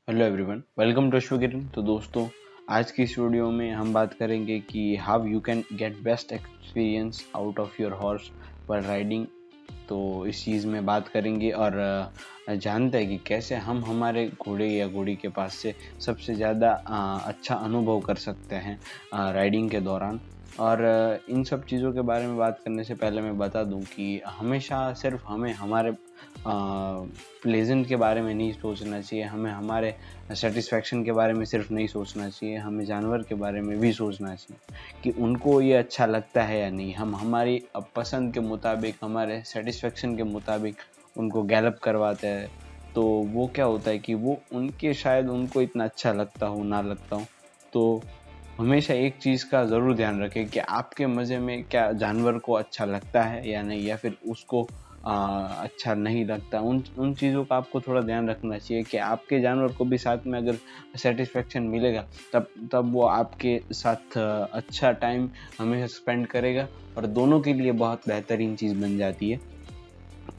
Hello everyone, welcome to अश्वगिरन। तो दोस्तों, आज की इस वीडियो में हम बात करेंगे कि how you can get best experience out of your horse while riding. तो इस चीज़ में बात करेंगे और जानते हैं कि कैसे हम हमारे घोड़े या घोड़ी के पास से सबसे ज़्यादा अच्छा अनुभव कर सकते हैं राइडिंग के दौरान। और इन सब चीज़ों के बारे में बात करने से पहले मैं बता दूं कि हमेशा सिर्फ हमें हमारे प्लेजेंट के बारे में नहीं सोचना चाहिए, हमें हमारे सेटिस्फेक्शन के बारे में सिर्फ नहीं सोचना चाहिए, हमें जानवर के बारे में भी सोचना चाहिए कि उनको ये अच्छा लगता है या नहीं। हम हमारी पसंद के मुताबिक, हमारे सेटिस्फेक्शन के मुताबिक उनको गैलप करवाते हैं, तो वो क्या होता है कि वो उनके शायद उनको इतना अच्छा लगता हो ना लगता हो। तो हमेशा एक चीज़ का ज़रूर ध्यान रखें कि आपके मज़े में क्या जानवर को अच्छा लगता है या नहीं, या फिर उसको अच्छा नहीं लगता। उन उन चीज़ों का आपको थोड़ा ध्यान रखना चाहिए कि आपके जानवर को भी साथ में अगर सेटिस्फेक्शन मिलेगा तब वो आपके साथ अच्छा टाइम हमेशा स्पेंड करेगा और दोनों के लिए बहुत बेहतरीन चीज़ बन जाती है।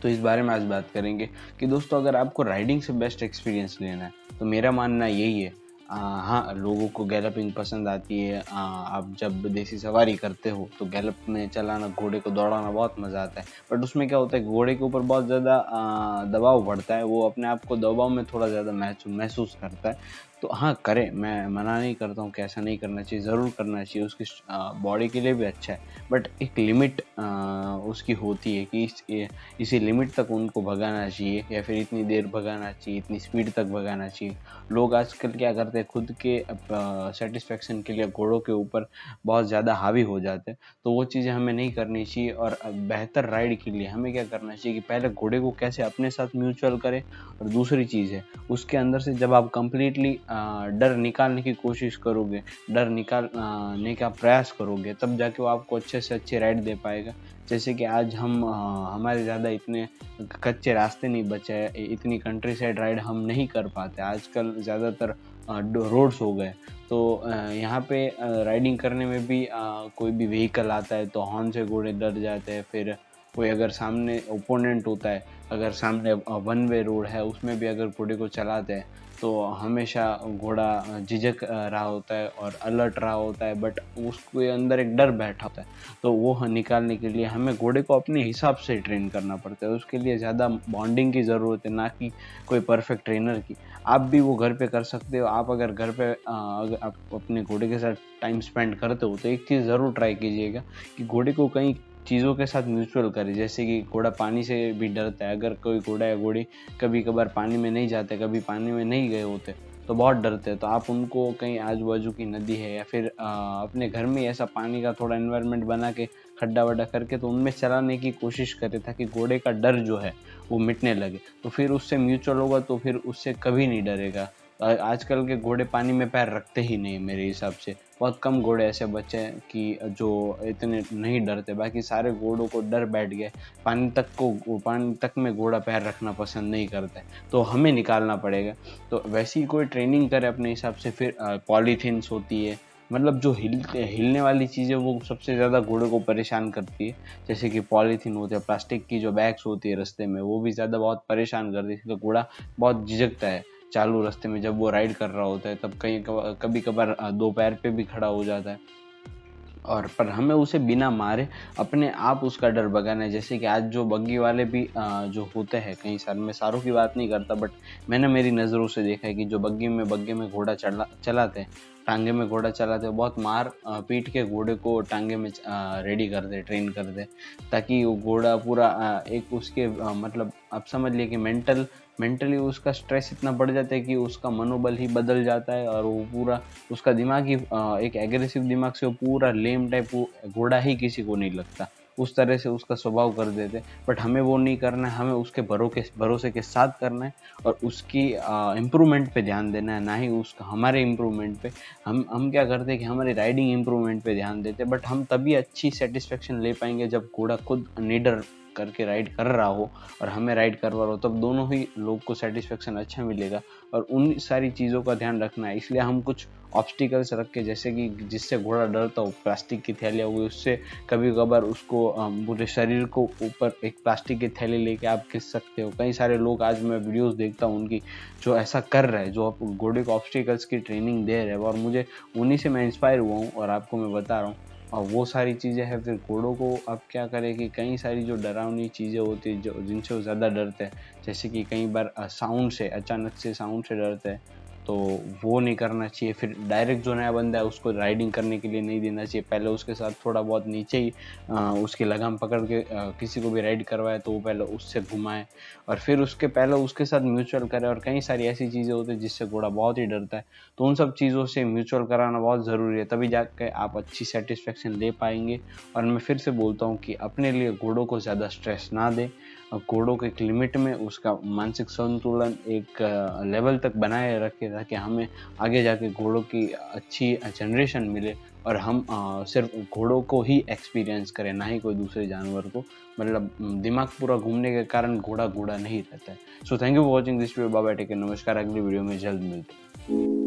तो इस बारे में आज बात करेंगे कि दोस्तों, अगर आपको राइडिंग से बेस्ट एक्सपीरियंस लेना है तो मेरा मानना यही है। हाँ, लोगों को गैलपिंग पसंद आती है। आप जब देसी सवारी करते हो तो गैलप में चलाना, घोड़े को दौड़ाना बहुत मज़ा आता है। बट उसमें क्या होता है, घोड़े के ऊपर बहुत ज़्यादा दबाव पड़ता है, वो अपने आप को दबाव में थोड़ा ज़्यादा महसूस करता है। तो हाँ, करें, मैं मना नहीं करता हूँ कि ऐसा नहीं करना चाहिए, ज़रूर करना चाहिए, उसकी बॉडी के लिए भी अच्छा है। बट एक लिमिट उसकी होती है कि इसी लिमिट तक उनको भगाना चाहिए, या फिर इतनी देर भगाना चाहिए, इतनी स्पीड तक भगाना चाहिए। लोग आजकल क्या करते हैं, खुद के सेटिस्फेक्शन के लिए घोड़ों के ऊपर बहुत ज़्यादा हावी हो जाते हैं। तो वो चीज़ें हमें नहीं करनी चाहिए। और बेहतर राइड के लिए हमें क्या करना चाहिए कि पहले घोड़े को कैसे अपने साथ म्यूचुअल करें। और दूसरी चीज़ है, उसके अंदर से जब आप कंप्लीटली डर निकालने की कोशिश करोगे, डर निकालने का प्रयास करोगे, तब जाके वो आपको अच्छे से अच्छी राइड दे पाएगा। जैसे कि आज हम हमारे ज़्यादा इतने कच्चे रास्ते नहीं बचे हैं, इतनी कंट्री साइड राइड हम नहीं कर पाते। आजकल ज़्यादातर रोड्स हो गए। तो यहाँ पे राइडिंग करने में भी कोई भी व्हीकल आता है तो हॉर्न से घोड़े डर जाते हैं। फिर कोई अगर सामने ओपोनेंट होता है, अगर सामने वन वे रोड है, उसमें भी अगर घोड़े को चलाते हैं तो हमेशा घोड़ा झिझक रहा होता है और अलर्ट रहा होता है, बट उसके अंदर एक डर बैठा होता है। तो वो निकालने के लिए हमें घोड़े को अपने हिसाब से ट्रेन करना पड़ता है। उसके लिए ज़्यादा बॉन्डिंग की ज़रूरत है, ना कि कोई परफेक्ट ट्रेनर की। आप भी वो घर पे कर सकते हो। आप अगर घर पे अगर आप अपने घोड़े के साथ टाइम स्पेंड करते हो तो एक चीज़ ज़रूर ट्राई कीजिएगा कि घोड़े को कई चीज़ों के साथ म्यूचुअल करें। जैसे कि घोड़ा पानी से भी डरता है, अगर कोई घोड़ा या घोड़ी कभी कभार पानी में नहीं जाते, कभी पानी में नहीं गए होते तो बहुत डरते हैं, तो आप उनको कहीं आजू बाजू की नदी है या फिर अपने घर में ऐसा पानी का थोड़ा एनवायरनमेंट बना के, खड्डा वड्डा करके, तो उनमें चलाने की कोशिश करें ताकि घोड़े का डर जो है वो मिटने लगे। तो फिर उससे म्यूचुअल होगा तो फिर उससे कभी नहीं डरेगा। आजकल के घोड़े पानी में पैर रखते ही नहीं मेरे हिसाब से। बहुत कम घोड़े ऐसे बचे हैं कि जो इतने नहीं डरते, बाकी सारे घोड़ों को डर बैठ गए। पानी तक में घोड़ा पैर रखना पसंद नहीं करता है, तो हमें निकालना पड़ेगा। तो वैसी कोई ट्रेनिंग करे अपने हिसाब से। फिर पॉलीथीन्स होती है, मतलब जो हिलने वाली चीज़ें, वो सबसे ज़्यादा घोड़े को परेशान करती है। जैसे कि पॉलीथीन होते हैं, प्लास्टिक की जो बैग्स होती है रास्ते में, वो भी ज़्यादा बहुत परेशान करती है, इसलिए घोड़ा बहुत झिझकता है चालू रास्ते में। जब वो राइड कर रहा होता है तब कभी कभार दो पैर पे भी खड़ा हो जाता है। और पर हमें उसे बिना मारे अपने आप उसका डर भगाना है। जैसे कि आज जो बग्गी वाले भी जो होते हैं कई साल, मैं सारों की बात नहीं करता, बट मैंने मेरी नज़रों से देखा है कि जो बग्गे में घोड़ा चलाते हैं, टांगे में घोड़ा चलाते हैं, बहुत मार पीट के घोड़े को टांगे में रेडी कर दे, ट्रेन कर दे, ताकि वो घोड़ा पूरा एक उसके मतलब आप समझ लिए कि मेंटली उसका स्ट्रेस इतना बढ़ जाता है कि उसका मनोबल ही बदल जाता है, और वो पूरा उसका दिमाग ही एक एग्रेसिव दिमाग से वो पूरा लेम टाइप घोड़ा ही किसी को नहीं लगता, उस तरह से उसका स्वभाव कर देते। बट हमें वो नहीं करना है, हमें उसके भरोसे के साथ करना है और उसकी इम्प्रूवमेंट पे ध्यान देना है, ना ही उसका हमारे इम्प्रूवमेंट पे। हम क्या करते हैं कि हमारी राइडिंग इम्प्रूवमेंट पे ध्यान देते हैं, बट हम तभी अच्छी सेटिस्फेक्शन ले पाएंगे जब घोड़ा खुद निडर करके राइड कर रहा हो और हमें राइड करवा रहा हो, तब दोनों ही लोग को सेटिस्फेक्शन अच्छा मिलेगा। और उन सारी चीज़ों का ध्यान रखना है, इसलिए हम कुछ ऑब्स्टिकल्स रख के, जैसे कि जिससे घोड़ा डरता हो, प्लास्टिक की थैलियाँ हुई, उससे कभी कभार उसको पूरे शरीर को ऊपर एक प्लास्टिक की थैली लेके आप खींच सकते हो। कई सारे लोग आज मैं वीडियोस देखता हूँ उनकी, जो ऐसा कर रहे हैं, जो घोड़े को ऑब्स्टिकल्स की ट्रेनिंग दे रहे हैं, और मुझे उन्हीं से मैं इंस्पायर हुआ हूँ और आपको मैं बता रहा हूँ। और वो सारी चीज़ें हैं। फिर घोड़ों को अब क्या करें कि कई सारी जो डरावनी चीज़ें होती हैं, जो जिनसे वो ज़्यादा डरते हैं, जैसे कि कई बार साउंड से, अचानक से साउंड से डरते हैं, तो वो नहीं करना चाहिए। फिर डायरेक्ट जो नया बंदा है उसको राइडिंग करने के लिए नहीं देना चाहिए, पहले उसके साथ थोड़ा बहुत नीचे ही उसकी लगाम पकड़ के किसी को भी राइड करवाए तो वो पहले उससे घुमाए, और फिर उसके पहले उसके साथ म्यूचुअल करे। और कई सारी ऐसी चीज़ें होती है जिससे घोड़ा बहुत ही डरता है, तो उन सब चीज़ों से म्यूचुअल कराना बहुत ज़रूरी है, तभी जाके आप अच्छी सेटिस्फेक्शन ले पाएंगे। और मैं फिर से बोलता हूँ कि अपने लिए घोड़ों को ज़्यादा स्ट्रेस ना दें, घोड़ों के एक लिमिट में उसका मानसिक संतुलन एक लेवल तक बनाए रखे, ताकि हमें आगे जाके घोड़ों की अच्छी जनरेशन मिले, और हम सिर्फ घोड़ों को ही एक्सपीरियंस करें, ना ही कोई दूसरे जानवर को। मतलब दिमाग पूरा घूमने के कारण घोड़ा घोड़ा नहीं रहता है। So thank you for watching this video. Bye bye, take care, नमस्कार। अगली वीडियो में जल्द मिलते हैं।